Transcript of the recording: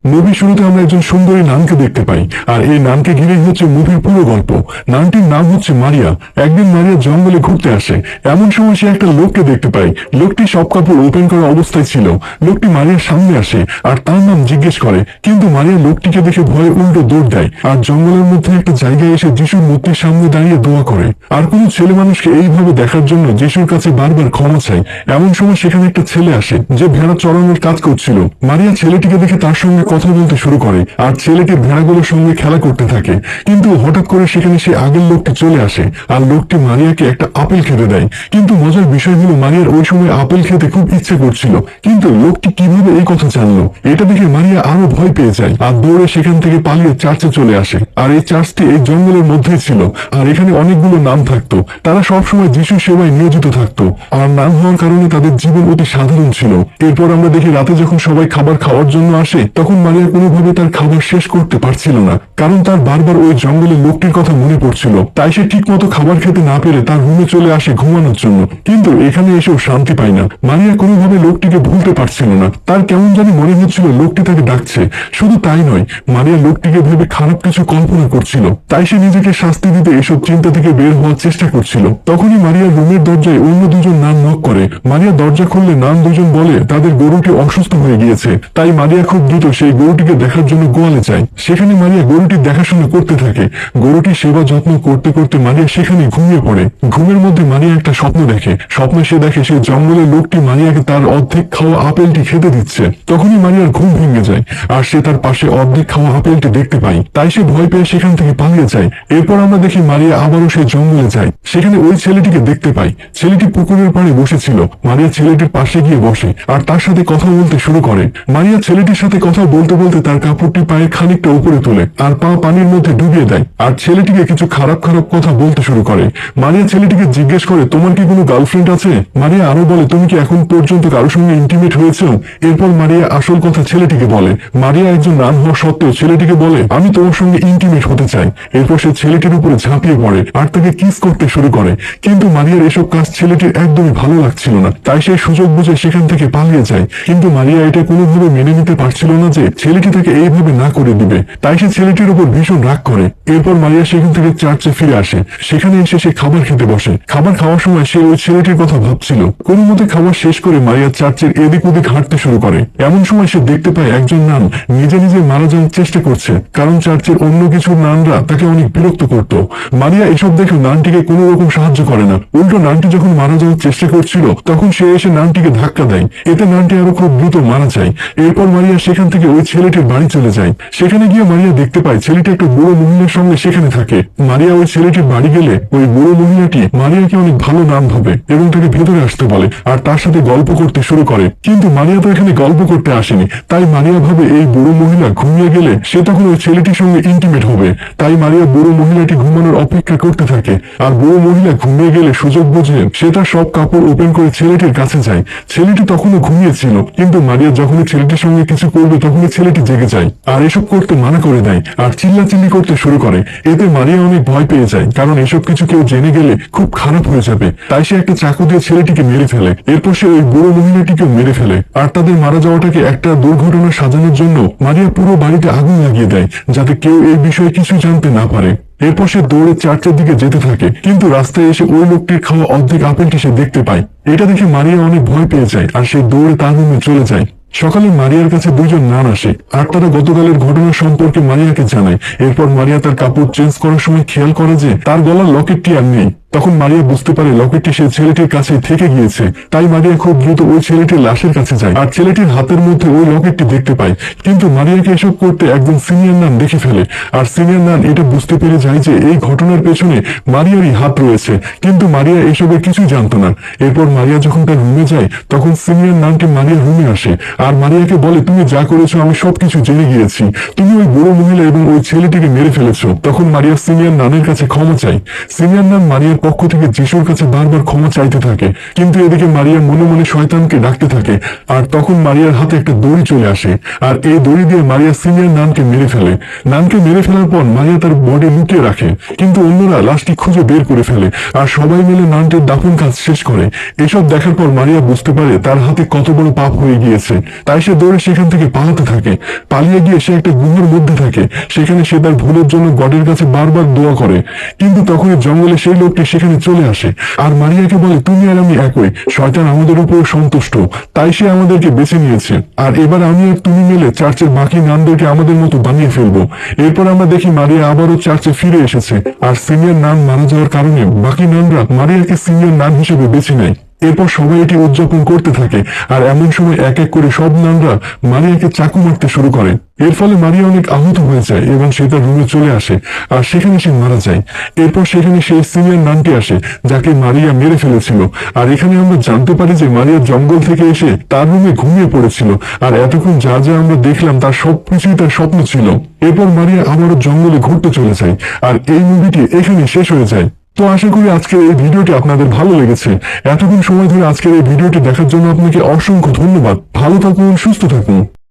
Movie শুরুতে আমরা একজন সুন্দরী নানকে দেখতে পাই, আর এই নানকে ঘিরেই হচ্ছে মুভির পুরো গল্প। নানটির নাম হচ্ছে মারিয়া। একদিন মারিয়া জঙ্গলে ঘুরতে আসে। এমন সময় সে একটা লোককে দেখতে পায়। লোকটি সব কাপড় ওপেন করা অবস্থায় ছিল। লোকটি মারিয়ার সামনে আসে আর তার নাম জিজ্ঞেস করে, কিন্তু মারিয়া লোকটিকে দেখে ভয়ে উল্টো দৌড় দেয় আর জঙ্গলের মধ্যে একটা জায়গায় এসে যিশুর মূর্তির সামনে দাঁড়িয়ে দোয়া করে। আর কোনো ছেলে মানুষকে এইভাবে দেখার জন্য যিশুর কাছে বারবার ক্ষমা চায়। এমন সময় সেখানে একটা ছেলে আসে যে ভেড়া চড়ানোর কাজ করছিল। মারিয়া ছেলেটিকে দেখে তার সঙ্গে কথা বলতে শুরু করে আর ছেলেটির ভেড়াগুলোর সঙ্গে খেলা করতে থাকে। কিন্তু হঠাৎ করে সেখানে সে আগের লোকটি চলে আসে আর লোকটি মারিয়াকে একটা আপেল খেতে দেয়। কিন্তু মজার বিষয় হলো মারিয়ার ওই সময় আপেল খেতে খুব ইচ্ছে করছিল, কিন্তু লোকটি কিভাবে এই কথা জানলো? এটা দেখে মারিয়া আরো ভয় পেয়ে যায় আর দৌড়ে সেখান থেকে পালিয়ে চার্চে চলে আসে। আর এই চার্চটি এই জঙ্গলের মধ্যেই ছিল আর এখানে অনেকগুলো নাম থাকতো। তারা সবসময় যিশু সেবায় নিয়োজিত থাকতো আর নাম হওয়ার কারণে তাদের জীবন অতি সাধারণ ছিল। এরপর আমরা দেখি রাতে যখন সবাই খাবার খাওয়ার জন্য আসে তখন মারিয়া কোনোভাবে তার খাবার শেষ করতে পারছিল না, কারণ তার বারবার ওই জঙ্গলের লোকটির কথা মনে পড়ছিল। তাই সে ঠিক মতো খাবার খেতে না পেরে তার রুমে চলে আসে ঘুমানোর জন্য, কিন্তু এখানে এসেও শান্তি পায় না। মারিয়া কোনোভাবে লোকটিকে ভুলতে পারছিল না। তার কেমন জানি মনে হচ্ছিল লোকটি তাকে ডাকছে। শুধু তাই নয়, মারিয়া লোকটিকে ভেবে খারাপ কিছু কল্পনা করছিল। তাই সে নিজেকে শাস্তি দিতে এসব চিন্তা থেকে বের হওয়ার চেষ্টা করছিল। তখনই মারিয়ার রুমের দরজায় অন্য দুজন নাম নক করে। মারিয়া দরজা খুললে নাম দুজন বলে তাদের গরুটি অসুস্থ হয়ে গিয়েছে। তাই মারিয়া খুব দ্রুত সেই গরুটিকে দেখার জন্য গোয়ালে যায়। সেখানে মারিয়া গরুটির দেখাশোনা করতে থাকে। গরুটির সেবা যত্ন করতে করতে মারিয়া সেখানে ঘুমিয়ে পড়ে। ঘুমের মধ্যে মারিয়া একটা স্বপ্ন দেখে। স্বপ্নে সে দেখে সেই জঙ্গলের লোকটি মারিয়াকে তার অর্ধেক খাওয়া আপেলটি খেতে দিচ্ছে। তখনই মারিয়ার ঘুম ভেঙে যায় আর সে তার পাশে অর্ধেক খাওয়া আপেলটি দেখতে পায়। তাই সে ভয় পেয়ে সেখান থেকে পালিয়ে যায়। এরপর আমরা দেখি মারিয়া আবারও সেই জঙ্গলে যায়। সেখানে ওই ছেলেটিকে দেখতে পাই। ছেলেটি পুকুরের পাড়ে বসেছিল। মারিয়া ছেলেটির পাশে গিয়ে বসে আর তার সাথে কথা বলতে শুরু করে। মারিয়া ছেলেটির সাথে কথা বলতে বলতে তার কাপড়টি পায়ে খানিকটা উপরে তোলে আর পা পানির মধ্যে ডুবিয়ে দেয় আর ছেলেটিকে কিছু খারাপ খারাপ কথা বলতে শুরু করে। মারিয়া ছেলেটিকে জিজ্ঞেস করে, তোমার কি কোনো গার্লফ্রেন্ড আছে? মারিয়া আরো বলে, তুমি কি এখন পর্যন্ত কারোর সঙ্গে ইন্টিমেট হয়েছো? এরপর মারিয়া আসল কথা ছেলেটিকে বলে। মারিয়া একজন নান হওয়া সত্ত্বেও ছেলেটিকে বলে, আমি তোমার সঙ্গে ইন্টিমেট হতে চাই। এরপর সে ছেলেটির উপরে ঝাঁপিয়ে পড়ে আর তাকে কিস করতে শুরু করে। কিন্তু মারিয়ার এসব কাজ ছেলেটির একদমই ভালো লাগছিল না। তাই সে সুযোগ বুঝে সেখান থেকে পালিয়ে যায়। কিন্তু মারিয়া এটা কোনোভাবে মেনে নিতে পারছিল না যে ছেলেটি তাকে এইভাবে না করে দিবে। তাই সে ছেলেটির উপর ভীষণ রাগ করে। এরপর মারিয়া সেখান থেকে চার্চে ফিরে আসে। সেখানে এসে সে খাবার খেতে বসে। খাবার খাওয়ার সময় সে ওই ছেলেটির কথা ভাবছিল। কোনো মতে খাবার শেষ করে মারিয়া চার্চের এদিক ওদিক হাঁটতে শুরু করে। এমন সময় সে দেখতে পায় একজন নান নিজে নিজে মারা যাওয়ার চেষ্টা করছে, কারণ চার্চের অন্য কিছু নানরা তাকে অনেক বিরক্ত করত। মারিয়া এসব দেখে নানটিকে কোনো রকম সাহায্য করে না। উল্টো নানটি যখন মারা যাওয়ার চেষ্টা করছিল তখন সে এসে নানটিকে ধাক্কা দেয়। এতে নানটি আরো খুব দ্রুত মারা যায়। এরপর মারিয়া সেখান থেকে ওই ছেলেটির বাড়ি চলে যায়। সেখানে গিয়ে মারিয়া দেখতে পায় ছেলেটি একটা বুড়ো মহিলার সঙ্গে সেখানে থাকে। মারিয়া ওই ছেলেটির বাড়ি গেলে ওই বুড়ো মহিলাটি মারিয়াকে অনেক ভালো নাম ভাবে এবং তাকে ভেতরে আসতে বলে আর তার সাথে গল্প করতে শুরু করে। কিন্তু মারিয়া তো এখানে গল্প করতে আসেনি। তাই মারিয়া ভাবে এই বুড়ো মহিলা ঘুমিয়ে গেলে সে তখন ওই ছেলেটির সঙ্গে ইন্টিমেট হবে। তাই মারিয়া বুড়ো মহিলাটি ঘুমানোর অপেক্ষা করতে থাকে। আর বুড়ো মহিলা ঘুমিয়ে গেলে সুযোগ বুঝে সে তার সব কাপড় ওপেন করে ছেলেটির কাছে যায়। ছেলেটি তখনও ঘুমিয়েছিল, কিন্তু মারিয়া যখনই ছেলেটির সঙ্গে কিছু করবে তখনই ছেলেটি জেগে যায় আর এসব করতে মানা করে দেয় আর চিল্লাচিল্লি করতে শুরু করে। এতে মারিয়া অনেক ভয় পেয়ে যায়, কারণ এসব কিছু কেউ জেনে গেলে খুব খারাপ হয়ে যাবে। তাই সে একটা চাকু দিয়ে ছেলেটিকে মেরে ফেলে। এরপর সে ওই বুড়ো মহিলাটিকেও মেরে ফেলে। আর তাদের মারা যাওয়াটাকে একটা দুর্ঘটনা সাজানোর জন্য মারিয়া পুরো বাড়িতে আগুন লাগিয়ে দেয়, যাতে কেউ এই বিষয়ে কিছু জানতে না পারে। এরপর সে দৌড়ে চার্চের দিকে যেতে থাকে, কিন্তু রাস্তায় এসে ওই লোকটির খাওয়া অর্ধেক আপেলটি সে দেখতে পায়। এটা দেখে মারিয়া অনেক ভয় পেয়ে যায় আর সে দৌড়ে তার রুমে চলে যায়। সকালে মারিয়ার কাছে দুইজন নান আসে আর তারা গতকালের ঘটনা সম্পর্কে মারিয়াকে জানায়। এরপর মারিয়া তার কাপড় চেঞ্জ করার সময় খেয়াল করে যে তার গলার লকেটটি আর নেই। তখন মারিয়া বুঝতে পারে লকেটটি সেই ছেলেটির কাছে থেকে গিয়েছে। তাই মারিয়া খুব দ্রুত ওই ছেলেটির লাশের কাছে যায় আর ছেলেটির হাতের মধ্যে ওই লকেটটি দেখতে পায়। কিন্তু মারিয়াকে এসব করতে একজন সিনিয়র নান দেখে ফেলে আর সিনিয়র নান এটা বুঝতে পেরে যায় যে এই ঘটনার পেছনে মারিয়ারই হাত রয়েছে। কিন্তু মারিয়া এসবের কিছুই জানতো না। এরপর মারিয়া যখন তার রুমে যায় তখন সিনিয়র নানটি মারিয়ার রুমে আসে আর মারিয়াকে বলে, তুমি যা করেছো আমি সবকিছু জেনে গিয়েছি। তুমি ওই বুড়ো মহিলা এবং ওই ছেলেটিকে মেরে ফেলেছো। তখন মারিয়া সিনিয়র নানের কাছে ক্ষমা চায়। সিনিয়র নান মারিয়ার পক্ষ থেকে যিশুর কাছে বারবার ক্ষমা চাইতে থাকে। কিন্তু এদিকে মারিয়া মনে মনে শয়তানকে ডাকতে থাকে। আর তখন মারিয়ার হাতে একটা দড়ি চলে আসে, আর এই দড়ি দিয়ে মারিয়া সিনিয়র নানকে মেরে ফেলে। নানকে মেরে ফেলার পর মারিয়া তার বডি লুকিয়ে রাখে, কিন্তু অন্যরা লাশটি খুঁজে বের করে ফেলে আর সবাই মিলে নানটের দাফন কাজ শেষ করে। এসব দেখার পর মারিয়া বুঝতে পারে তার হাতে কত বড় পাপ হয়ে গিয়েছে। তাই সে দৌড়ে সেখান থেকে পালাতে থাকে। পালিয়ে গিয়ে সে একটা গুহার মধ্যে থাকে। সেখানে সে তার ভুলের জন্য গডের কাছে বারবার দোয়া করে। কিন্তু তখনই জঙ্গলে সেই লোকটি সেখানে চলে আসে আর মারিয়াকে বলে, তুমি আর আমি একই, শয়তান আমাদের উপর সন্তুষ্ট, তাই সে আমাদেরকে বেছে নিয়েছে। আর এবার আমি আর তুমি মিলে চার্চের বাকি নানদেরকে আমাদের মতো বানিয়ে ফেলবো। এরপর আমরা দেখি মারিয়া আবারও চার্চে ফিরে এসেছে, আর সিনিয়র নান মারা যাওয়ার কারণে বাকি নানরা মারিয়াকে সিনিয়র নান হিসেবে বেছে নেয়। এরপর সবাই এটি উদযাপন করতে থাকে, আর এমন সময় এক এক করে সব নানরা মারিয়াকে চাকু মারতে শুরু করে। এর ফলে মারিয়া অনেক আহত হয়ে যায় এবং সে তার রুমে চলে আসে, আর সেখানে সে মারা যায়। এরপর সেখানে সেই সিনিয়র নানটি আসে যাকে মারিয়া মেরে ফেলেছিল। আর এখানে আমরা জানতে পারি যে মারিয়া জঙ্গল থেকে এসে তার রুমে ঘুমিয়ে পড়েছিল, আর এতক্ষণ যা যা আমরা দেখলাম তার সবকিছুই তার স্বপ্ন ছিল। এরপর মারিয়া আবারও জঙ্গলে ঘুরতে চলে যায়, আর এই মুভিটি এখানে শেষ হয়ে যায়। তো আশা করি আজকের এই ভিডিওটি আপনাদের ভালো লেগেছে। এতক্ষণ সময় ধরে আজকের এই ভিডিওটি দেখার জন্য আপনাকে অসংখ্য ধন্যবাদ। ভালো থাকুন, সুস্থ থাকুন।